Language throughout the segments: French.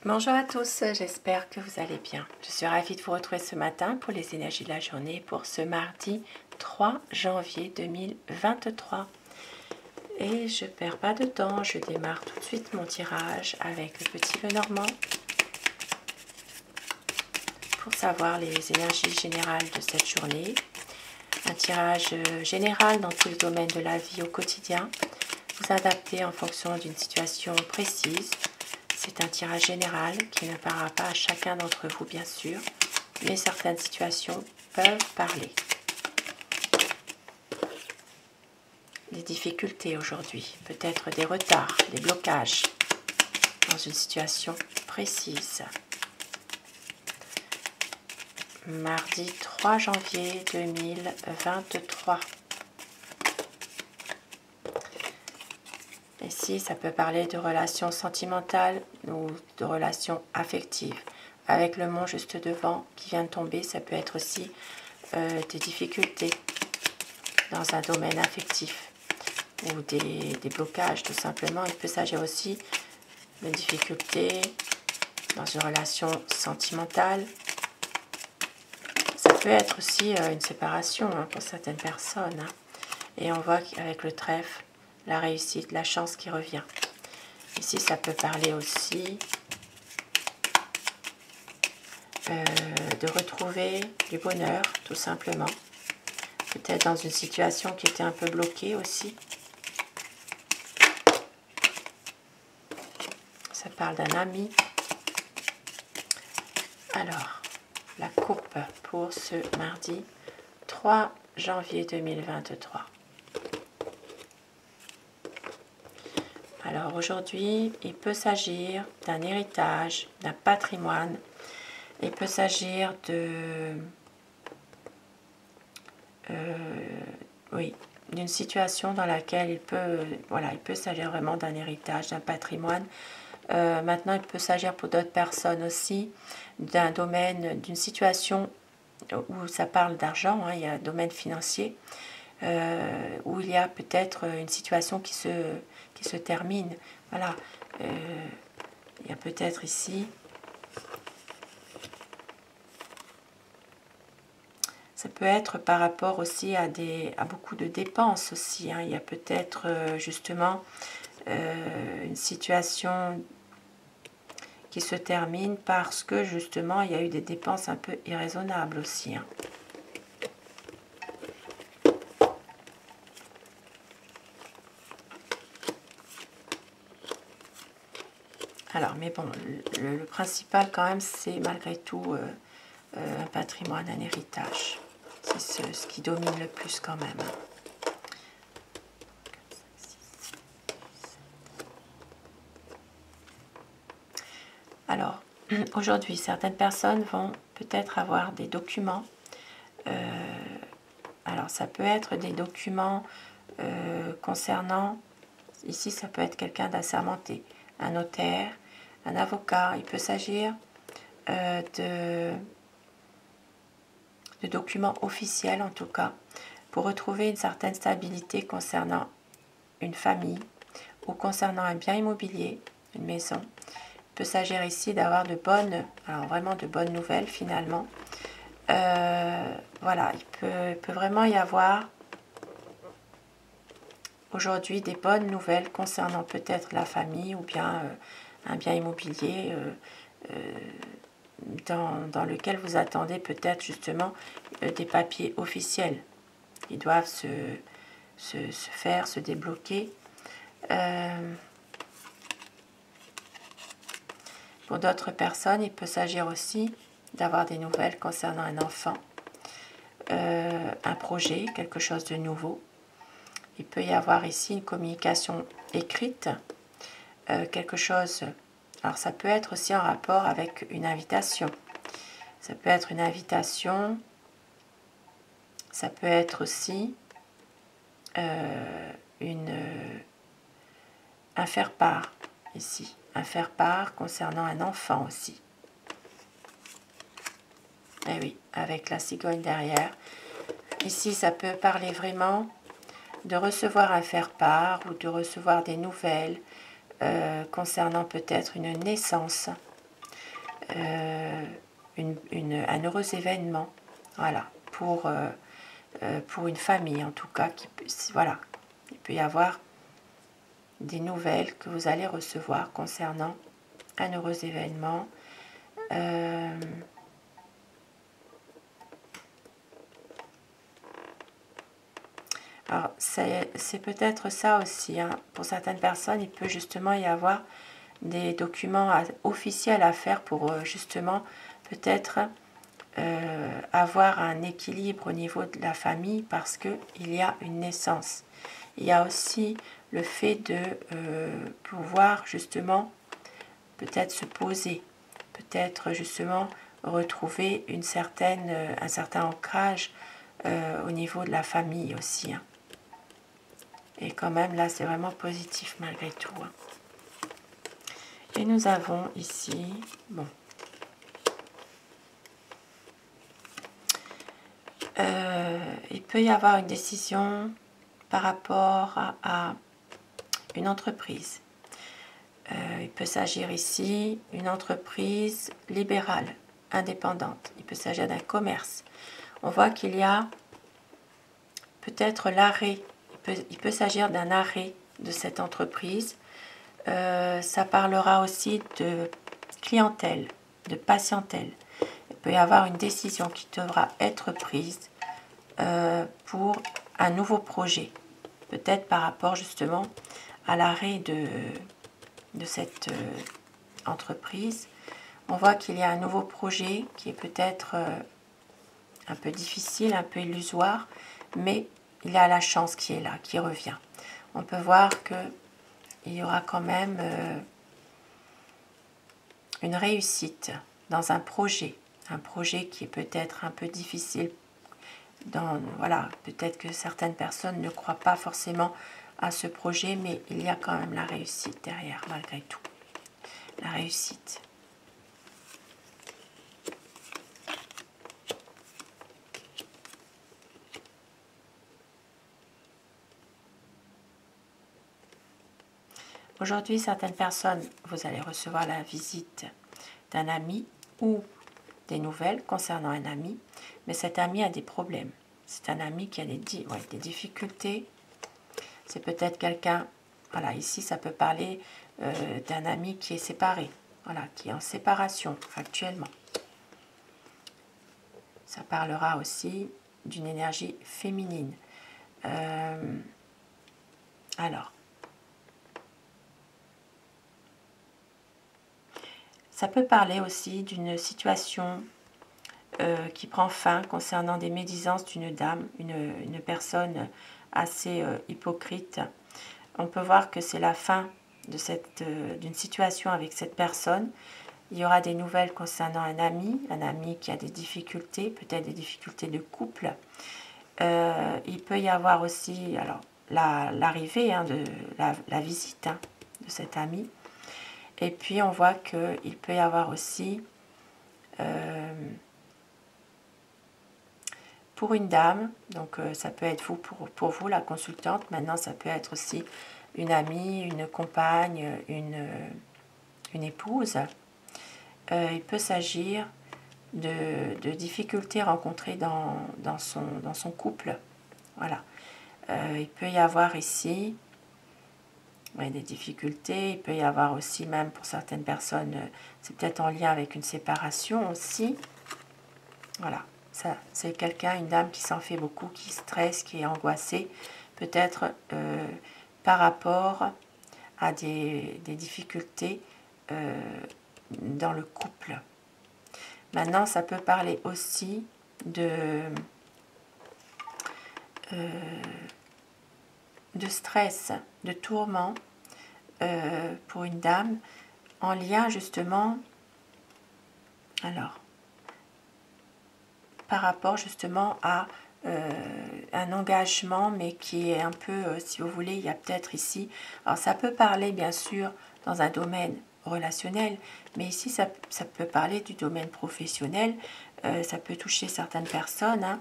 Bonjour à tous, j'espère que vous allez bien. Je suis ravie de vous retrouver ce matin pour les énergies de la journée pour ce mardi 3 janvier 2023. Et je ne perds pas de temps, je démarre tout de suite mon tirage avec le petit Lenormand pour savoir les énergies générales de cette journée. Un tirage général dans tous les domaines de la vie au quotidien. Vous adaptez en fonction d'une situation précise. C'est un tirage général qui ne parlera pas à chacun d'entre vous, bien sûr, mais certaines situations peuvent parler. Des difficultés aujourd'hui, peut-être des retards, des blocages dans une situation précise. Mardi 3 janvier 2023. Ici, ça peut parler de relations sentimentales ou de relations affectives. Avec le mont juste devant qui vient de tomber, ça peut être aussi des difficultés dans un domaine affectif ou des blocages tout simplement. Il peut s'agir aussi de difficultés dans une relation sentimentale. Ça peut être aussi une séparation pour certaines personnes. Et on voit qu'avec le trèfle, la réussite, la chance qui revient. Ici, ça peut parler aussi de retrouver du bonheur, tout simplement. Peut-être dans une situation qui était un peu bloquée aussi. Ça parle d'un ami. Alors, la coupe pour ce mardi 3 janvier 2023. Alors aujourd'hui, il peut s'agir d'un héritage, d'un patrimoine. Il peut s'agir d'une situation dans laquelle il peut s'agir vraiment d'un héritage, d'un patrimoine. Maintenant, il peut s'agir pour d'autres personnes aussi d'un domaine, d'une situation où ça parle d'argent, il y a un domaine financier, où il y a peut-être une situation qui se termine. Voilà, il y a peut-être ici, ça peut être par rapport aussi à beaucoup de dépenses aussi. Il y a peut-être justement une situation qui se termine parce que justement il y a eu des dépenses un peu irraisonnables aussi. Alors, mais bon, le principal quand même, c'est malgré tout un patrimoine, un héritage. C'est ce qui domine le plus quand même. Alors, aujourd'hui, certaines personnes vont peut-être avoir des documents. Alors, ça peut être des documents concernant, ici, ça peut être quelqu'un d'assermenté, un notaire, un avocat. Il peut s'agir de documents officiels, en tout cas, pour retrouver une certaine stabilité concernant une famille ou concernant un bien immobilier, une maison. Il peut s'agir ici d'avoir vraiment de bonnes nouvelles finalement. Voilà, il peut vraiment y avoir aujourd'hui des bonnes nouvelles concernant peut-être la famille ou bien un bien immobilier dans lequel vous attendez peut-être justement des papiers officiels. Ils doivent se débloquer. Pour d'autres personnes, il peut s'agir aussi d'avoir des nouvelles concernant un enfant, un projet, quelque chose de nouveau. Il peut y avoir ici une communication écrite, quelque chose. Alors ça peut être aussi en rapport avec une invitation. Ça peut être une invitation, ça peut être aussi un faire-part ici. Un faire-part concernant un enfant aussi. Et oui, avec la cigogne derrière. Ici, ça peut parler vraiment de recevoir un faire-part ou de recevoir des nouvelles concernant peut-être une naissance. un heureux événement, voilà, pour une famille en tout cas, voilà, il peut y avoir des nouvelles que vous allez recevoir concernant un heureux événement. Alors, c'est peut-être ça aussi, hein. Pour certaines personnes, il peut justement y avoir des documents officiels à faire pour justement peut-être avoir un équilibre au niveau de la famille parce qu'il y a une naissance. Il y a aussi le fait de pouvoir justement peut-être se poser, peut-être justement retrouver un certain ancrage au niveau de la famille aussi, hein. Et quand même, là, c'est vraiment positif malgré tout, hein. Et nous avons ici, bon, il peut y avoir une décision par rapport à une entreprise. Il peut s'agir ici d'une entreprise libérale, indépendante. Il peut s'agir d'un commerce. On voit qu'il y a peut-être l'arrêt. Il peut s'agir d'un arrêt de cette entreprise. Ça parlera aussi de clientèle, de patientèle. Il peut y avoir une décision qui devra être prise pour un nouveau projet. Peut-être par rapport justement à l'arrêt de cette entreprise. On voit qu'il y a un nouveau projet qui est peut-être un peu difficile, un peu illusoire, mais il y a la chance qui est là, qui revient. On peut voir qu'il y aura quand même une réussite dans un projet qui est peut-être un peu difficile. Voilà, peut-être que certaines personnes ne croient pas forcément à ce projet, mais il y a quand même la réussite derrière, malgré tout. La réussite. Aujourd'hui, certaines personnes, vous allez recevoir la visite d'un ami ou des nouvelles concernant un ami, mais cet ami a des problèmes. C'est un ami qui a des difficultés. C'est peut-être quelqu'un, voilà, ici ça peut parler d'un ami qui est séparé, voilà, qui est en séparation actuellement. Ça parlera aussi d'une énergie féminine. Alors, ça peut parler aussi d'une situation qui prend fin concernant des médisances d'une dame, une personne assez hypocrite. On peut voir que c'est la fin d'une situation avec cette personne. Il y aura des nouvelles concernant un ami qui a des difficultés, peut-être des difficultés de couple. Il peut y avoir aussi alors l'arrivée de la visite de cet ami. Et puis on voit qu'il peut y avoir aussi pour une dame, donc ça peut être vous pour vous la consultante, maintenant ça peut être aussi une amie, une compagne, une épouse. Il peut s'agir de difficultés rencontrées dans son couple. Voilà. Il peut y avoir ici des difficultés, il peut y avoir aussi, même pour certaines personnes, c'est peut-être en lien avec une séparation aussi. Voilà. Ça, c'est quelqu'un, une dame qui s'en fait beaucoup, qui stresse, qui est angoissée, peut-être par rapport à des difficultés dans le couple. Maintenant, ça peut parler aussi de stress, de tourment pour une dame en lien justement, alors, par rapport justement à un engagement, mais qui est un peu, si vous voulez, il y a peut-être ici, alors ça peut parler bien sûr dans un domaine relationnel, mais ici ça peut parler du domaine professionnel, ça peut toucher certaines personnes, hein,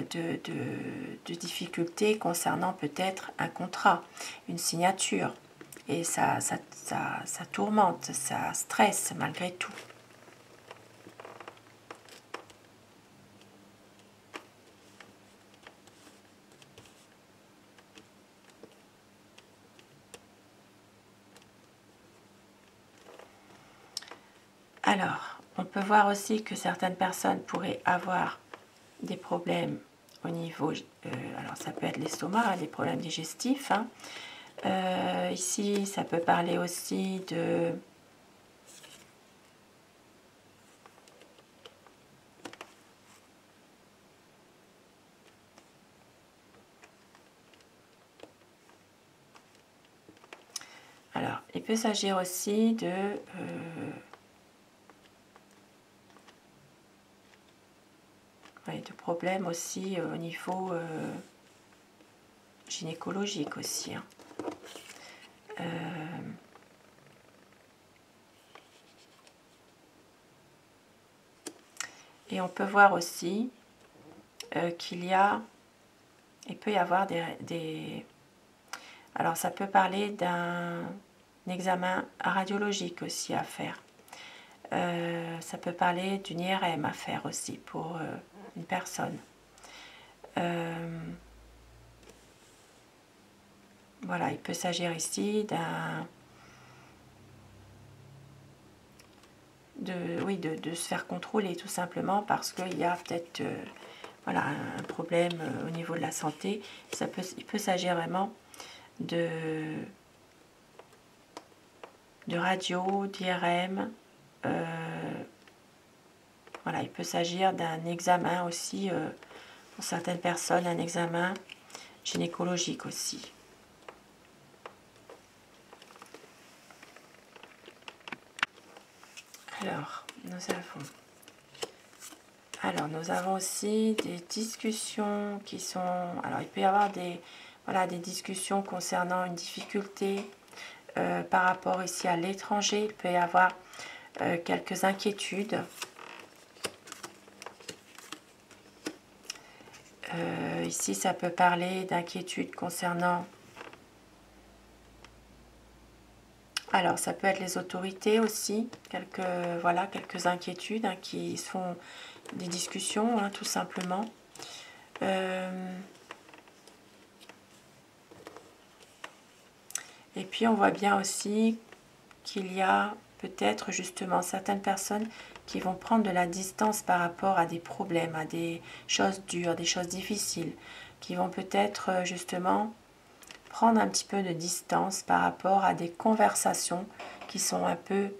de difficultés concernant peut-être un contrat, une signature, et ça tourmente, ça stresse malgré tout. Alors, on peut voir aussi que certaines personnes pourraient avoir des problèmes au niveau, alors ça peut être l'estomac, hein, des problèmes digestifs. Hein. Ici, ça peut parler aussi de... Alors, il peut s'agir aussi de problèmes aussi au niveau gynécologique aussi. Hein. Et on peut voir aussi il peut y avoir alors ça peut parler d'un examen radiologique aussi à faire. Ça peut parler d'une IRM à faire aussi pour une personne. Voilà, il peut s'agir ici de se faire contrôler tout simplement parce qu'il y a peut-être voilà, un problème au niveau de la santé. Il peut s'agir vraiment de radio, d'IRM. Voilà, il peut s'agir d'un examen aussi, pour certaines personnes, un examen gynécologique aussi. Alors, nous avons aussi des discussions qui sont... Alors, il peut y avoir des discussions concernant une difficulté par rapport ici à l'étranger. Il peut y avoir quelques inquiétudes. Ici, ça peut parler d'inquiétudes concernant... Alors, ça peut être les autorités aussi, quelques inquiétudes hein, qui sont des discussions, hein, tout simplement. Et puis, on voit bien aussi qu'il y a peut-être justement certaines personnes qui vont prendre de la distance par rapport à des problèmes, à des choses dures, des choses difficiles, qui vont peut-être justement prendre un petit peu de distance par rapport à des conversations qui sont un peu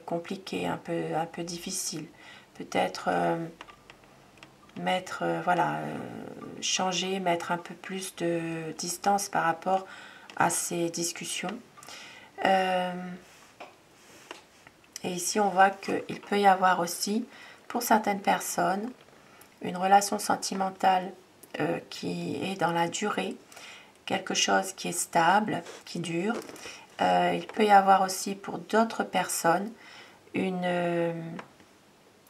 compliquées, un peu difficiles. Peut-être changer, mettre un peu plus de distance par rapport à ces discussions. Et ici, on voit qu'il peut y avoir aussi, pour certaines personnes, une relation sentimentale qui est dans la durée, quelque chose qui est stable, qui dure. Il peut y avoir aussi pour d'autres personnes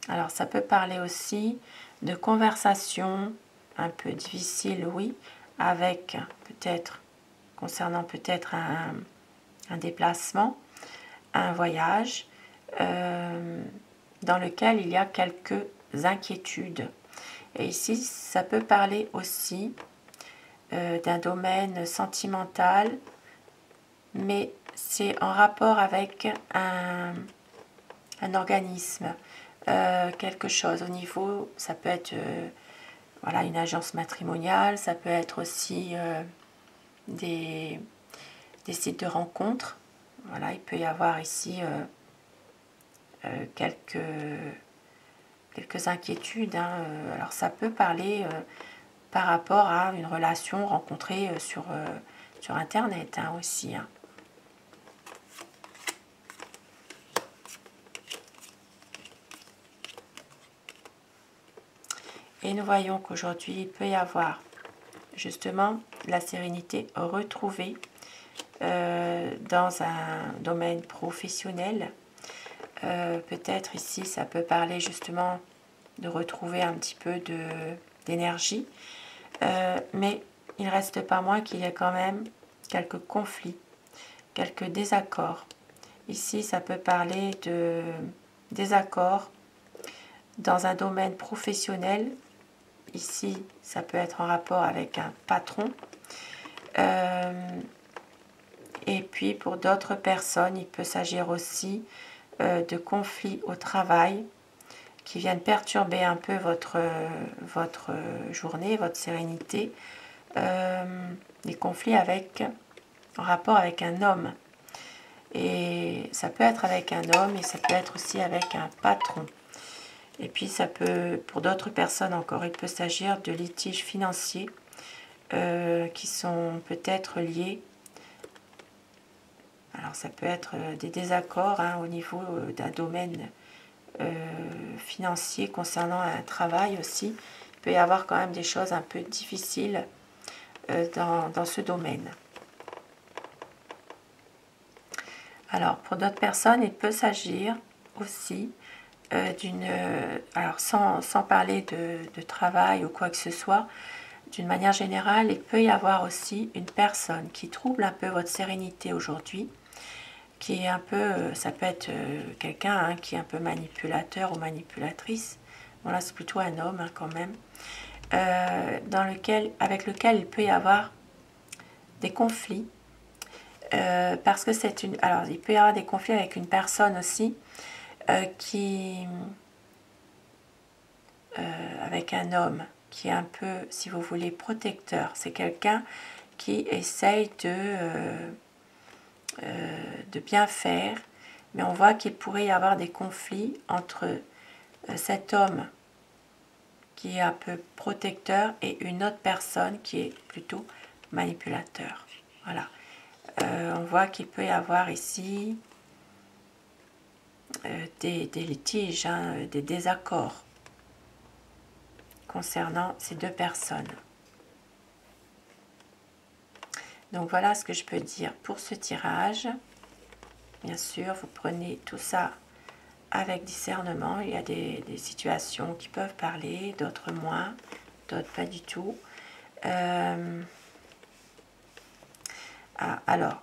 alors ça peut parler aussi de conversations un peu difficiles, oui, avec concernant peut-être un déplacement, un voyage, dans lequel il y a quelques inquiétudes. Et ici, ça peut parler aussi d'un domaine sentimental, mais c'est en rapport avec un organisme, quelque chose au niveau, ça peut être une agence matrimoniale, ça peut être aussi des sites de rencontres. Voilà, il peut y avoir ici quelques inquiétudes. Hein. Alors ça peut parler par rapport à une relation rencontrée sur Internet hein, aussi. Hein. Et nous voyons qu'aujourd'hui, il peut y avoir justement la sérénité retrouvée dans un domaine professionnel. Peut-être ici, ça peut parler justement de retrouver un petit peu d'énergie. Mais il ne reste pas moins qu'il y a quand même quelques conflits, quelques désaccords. Ici, ça peut parler de désaccords dans un domaine professionnel. Ici, ça peut être en rapport avec un patron. Et puis, pour d'autres personnes, il peut s'agir aussi de conflits au travail qui viennent perturber un peu votre journée, votre sérénité. Des conflits en rapport avec un homme. Et ça peut être avec un homme et ça peut être aussi avec un patron. Et puis ça peut, pour d'autres personnes encore, il peut s'agir de litiges financiers qui sont peut-être liés. Alors ça peut être des désaccords au niveau d'un domaine financier concernant un travail aussi. Il peut y avoir quand même des choses un peu difficiles dans ce domaine. Alors pour d'autres personnes, il peut s'agir aussi alors sans parler de travail ou quoi que ce soit, d'une manière générale, il peut y avoir aussi une personne qui trouble un peu votre sérénité aujourd'hui, qui est un peu, ça peut être quelqu'un qui est un peu manipulateur ou manipulatrice. Bon là c'est plutôt un homme quand même, avec lequel il peut y avoir des conflits, parce que alors il peut y avoir des conflits avec une personne aussi avec un homme qui est un peu, si vous voulez, protecteur. C'est quelqu'un qui essaye de bien faire, mais on voit qu'il pourrait y avoir des conflits entre cet homme qui est un peu protecteur et une autre personne qui est plutôt manipulateur. Voilà. On voit qu'il peut y avoir ici des litiges, des désaccords concernant ces deux personnes. Donc voilà ce que je peux dire pour ce tirage. Bien sûr, vous prenez tout ça avec discernement. Il y a des situations qui peuvent parler, d'autres moins, d'autres pas du tout. Alors,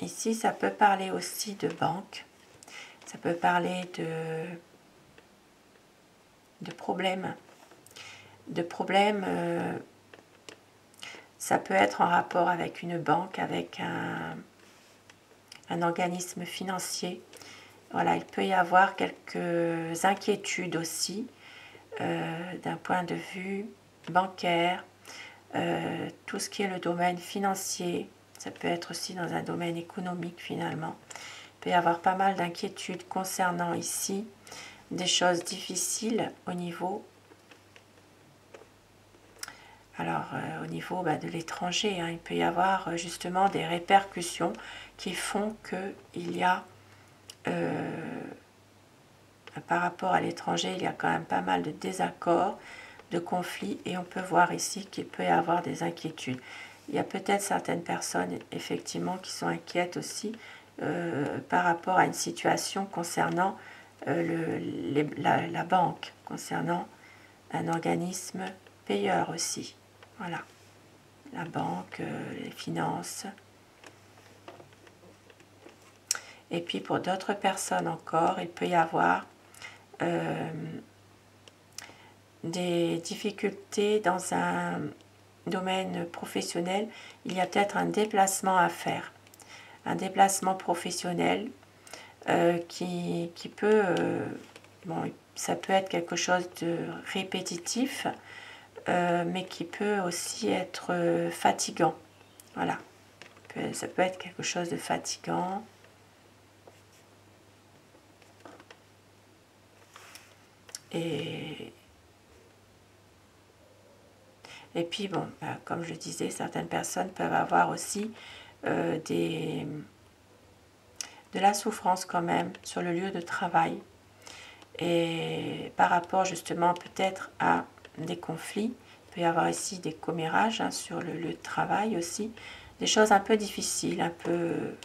ici, ça peut parler aussi de banque. Ça peut parler de problèmes. Ça peut être en rapport avec une banque, avec un organisme financier. Voilà, il peut y avoir quelques inquiétudes aussi d'un point de vue bancaire, tout ce qui est le domaine financier. Ça peut être aussi dans un domaine économique finalement. Il peut y avoir pas mal d'inquiétudes concernant ici des choses difficiles au niveau de l'étranger. Il peut y avoir justement des répercussions qui font qu'il y a, par rapport à l'étranger, il y a quand même pas mal de désaccords, de conflits, et on peut voir ici qu'il peut y avoir des inquiétudes. Il y a peut-être certaines personnes, effectivement, qui sont inquiètes aussi par rapport à une situation concernant la banque, concernant un organisme payeur aussi. Voilà. La banque, les finances. Et puis pour d'autres personnes encore, il peut y avoir des difficultés dans un domaine professionnel. Il y a peut-être un déplacement à faire, un déplacement professionnel qui peut, ça peut être quelque chose de répétitif, mais qui peut aussi être fatigant. Voilà, ça peut être quelque chose de fatigant. Et puis, bon, comme je disais, certaines personnes peuvent avoir aussi de la souffrance quand même sur le lieu de travail. Et par rapport justement peut-être à des conflits, il peut y avoir ici des commérages sur le lieu de travail aussi, des choses un peu difficiles, un peu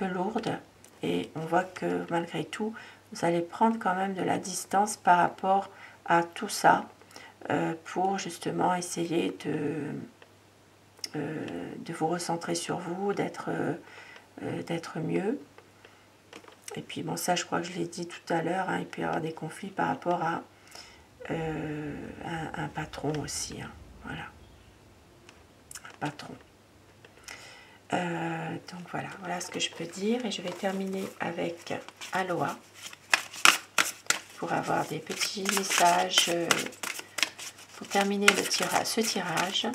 lourdes. Et on voit que malgré tout, vous allez prendre quand même de la distance par rapport à tout ça pour justement essayer de vous recentrer sur vous, d'être mieux. Et puis bon, ça je crois que je l'ai dit tout à l'heure, il peut y avoir des conflits par rapport à un patron aussi. Voilà, un patron. Donc voilà ce que je peux dire. Et je vais terminer avec Aloha pour avoir des petits messages pour terminer ce tirage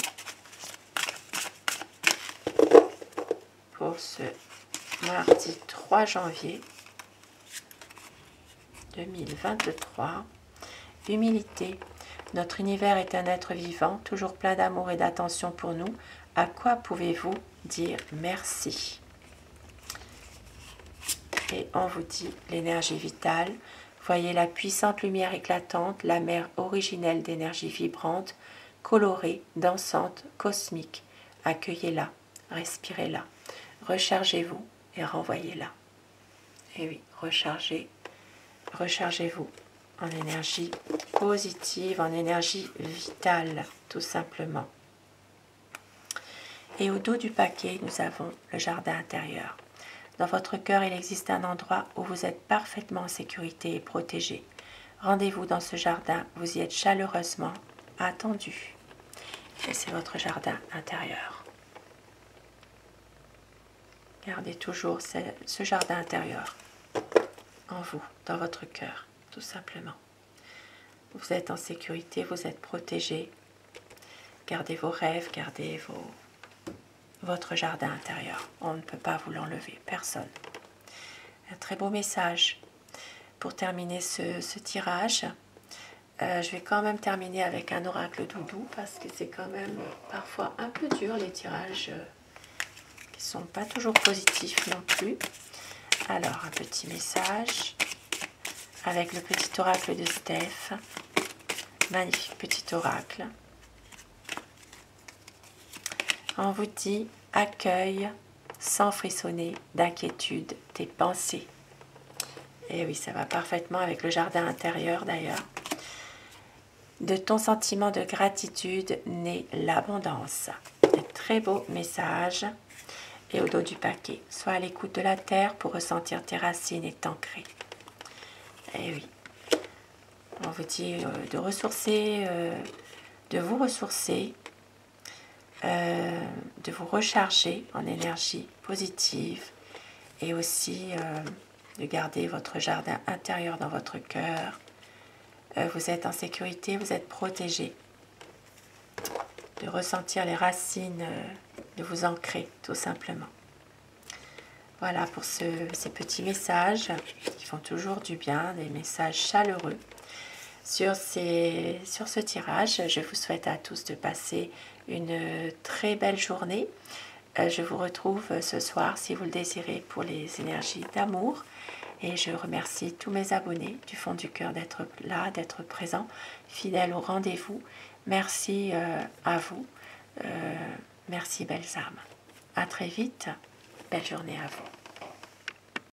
pour ce mardi 3 janvier 2023. Humilité. Notre univers est un être vivant, toujours plein d'amour et d'attention pour nous. À quoi pouvez-vous dire merci? Et on vous dit l'énergie vitale. Voyez la puissante lumière éclatante, la mer originelle d'énergie vibrante, colorée, dansante, cosmique. Accueillez-la, respirez-la, rechargez-vous et renvoyez-la. Et oui, rechargez-vous en énergie positive, en énergie vitale, tout simplement. Et au dos du paquet, nous avons le jardin intérieur. Dans votre cœur, il existe un endroit où vous êtes parfaitement en sécurité et protégé. Rendez-vous dans ce jardin, vous y êtes chaleureusement attendu. Et c'est votre jardin intérieur. Gardez toujours ce jardin intérieur en vous, dans votre cœur, tout simplement. Vous êtes en sécurité, vous êtes protégé. Gardez vos rêves, gardez votre jardin intérieur. On ne peut pas vous l'enlever, personne. Un très beau message. Pour terminer ce tirage, je vais quand même terminer avec un oracle doudou parce que c'est quand même parfois un peu dur les tirages qui ne sont pas toujours positifs non plus. Alors, un petit message avec le petit oracle de Steph. Magnifique petit oracle. On vous dit accueille sans frissonner d'inquiétude tes pensées. Et oui, ça va parfaitement avec le jardin intérieur d'ailleurs. De ton sentiment de gratitude naît l'abondance. Un très beau message. Et au dos du paquet, sois à l'écoute de la terre pour ressentir tes racines et t'ancrer. Et oui, on vous dit de ressourcer, de vous ressourcer, de vous recharger en énergie positive et aussi de garder votre jardin intérieur dans votre cœur. Vous êtes en sécurité, vous êtes protégé. De ressentir les racines, de vous ancrer tout simplement. Voilà pour ces petits messages qui font toujours du bien, des messages chaleureux. Sur ce tirage, je vous souhaite à tous de passer une très belle journée. Je vous retrouve ce soir, si vous le désirez, pour les énergies d'amour. Et je remercie tous mes abonnés du fond du cœur d'être là, d'être présents, fidèles au rendez-vous. Merci à vous. Merci belles âmes. À très vite. Belle journée à vous.